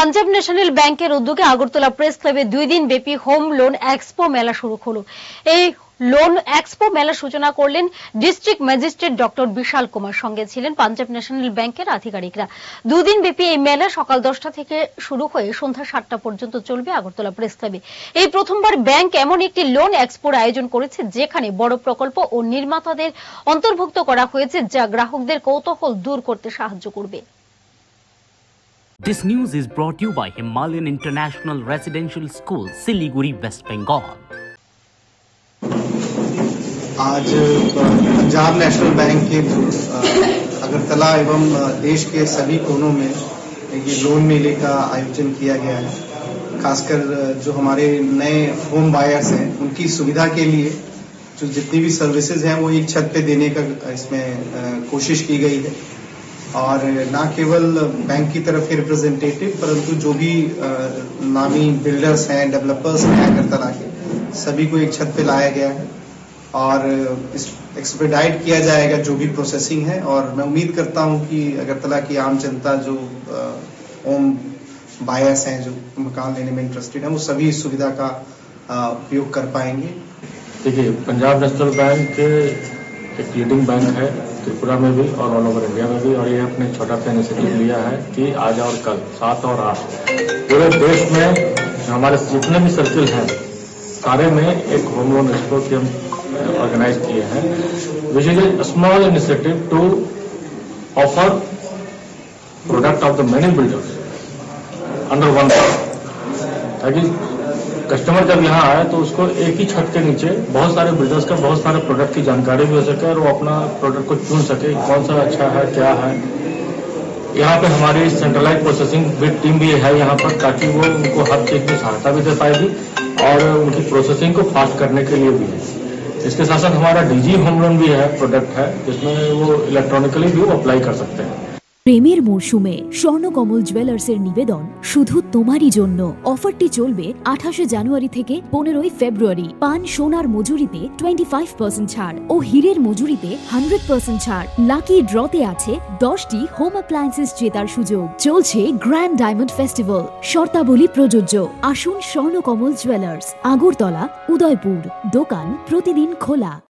Punjab national ব্যাংকের উদ্যোগে Agartala press ক্লাবে 2 দিন ব্যাপী হোম লোন এক্সপো মেলা শুরু হলো। এই লোন এক্সপো মেলা সূচনা করলেন ডিস্ট্রিক্ট ম্যাজিস্ট্রেট ডক্টর বিশাল কুমার, সঙ্গে ছিলেন পাঞ্জাব ন্যাশনাল ব্যাংকের আধিকারিকরা। 2 দিন ব্যাপী এই মেলা সকাল 10টা থেকে শুরু হয়ে সন্ধ্যা 7টা পর্যন্ত চলবে আগরতলা প্রেস ক্লাবে। এই প্রথমবার ব্যাংক এমন একটি লোন এক্সপোর আয়োজন করেছে যেখানে বড় প্রকল্প ও নির্মাতাদের অন্তর্ভুক্ত করা হয়েছে, যা গ্রাহকদের কৌতূহল দূর করতে সাহায্য করবে। This news is brought to you by Himalayan International Residential School, Siliguri, West Bengal. आज पंजाब नेशनल बैंक के थ्रू अगरतला एवं देश के सभी कोनों में ये लोन मेले का आयोजन किया गया है। खासकर जो हमारे नए होम बायर्स हैं उनकी सुविधा के लिए जो जितनी भी सर्विसेज हैं वो एक छत पे देने का इसमें कोशिश की गई है। और ना केवल बैंक की तरफ के रिप्रेजेंटेटिव परंतु जो भी नामी बिल्डर्स हैं, डेवलपर्स हैं अगरतला के, सभी को एक छत पे लाया गया है और एक्सपेडाइट किया जाएगा जो भी प्रोसेसिंग है। और मैं उम्मीद करता हूं कि अगरतला की आम जनता जो होम बायर्स हैं, जो मकान लेने में इंटरेस्टेड हैं, वो सभी इस सुविधा का उपयोग कर पाएंगे। देखिए, पंजाब नेशनल बैंक एक लीडिंग बैंक है त्रिपुरा में भी और ऑल ओवर इंडिया में भी, और ये अपने छोटा सा इनिशिएटिव लिया है कि आज और कल 7 और 8 पूरे देश में हमारे जितने भी सर्किल हैं सारे में एक होम लोन एक्सपो की हम ऑर्गेनाइज किए हैं, which is a small initiative to offer product of the many builders under one, ताकि कस्टमर जब यहाँ आए तो उसको एक ही छत के नीचे बहुत सारे बिल्डर्स का बहुत सारे प्रोडक्ट की जानकारी भी हो सके और वो अपना प्रोडक्ट को चुन सके कौन सा अच्छा है क्या है। यहाँ पे हमारी सेंट्रलाइज प्रोसेसिंग टीम भी है यहाँ पर, ताकि वो उनको हर चीज में सहायता भी दे पाएगी और उनकी प्रोसेसिंग को फास्ट करने के लिए भी है। इसके साथ साथ हमारा डीजी होम लोन भी है, प्रोडक्ट है जिसमें वो इलेक्ट्रॉनिकली भी वो अप्लाई कर सकते हैं। প্রেমের মরশুমে স্বর্ণকমল জুয়েলার্সের নিবেদন শুধু তোমারই জন্য। অফারটি চলবে 28 জানুয়ারি থেকে 15 ফেব্রুয়ারি। পান সোনার মজুরিতে 25% ছাড় ও হীরের মজুরিতে 100% ছাড়। লাকি ড্রতে আছে 10টি হোম অ্যাপ্লায়েন্সেস জেতার সুযোগ। চলছে গ্র্যান্ড ডায়মন্ড ফেস্টিভ্যাল, শর্তাবলী প্রযোজ্য। আসুন স্বর্ণকমল জুয়েলার্স, আগরতলা, উদয়পুর। দোকান প্রতিদিন খোলা।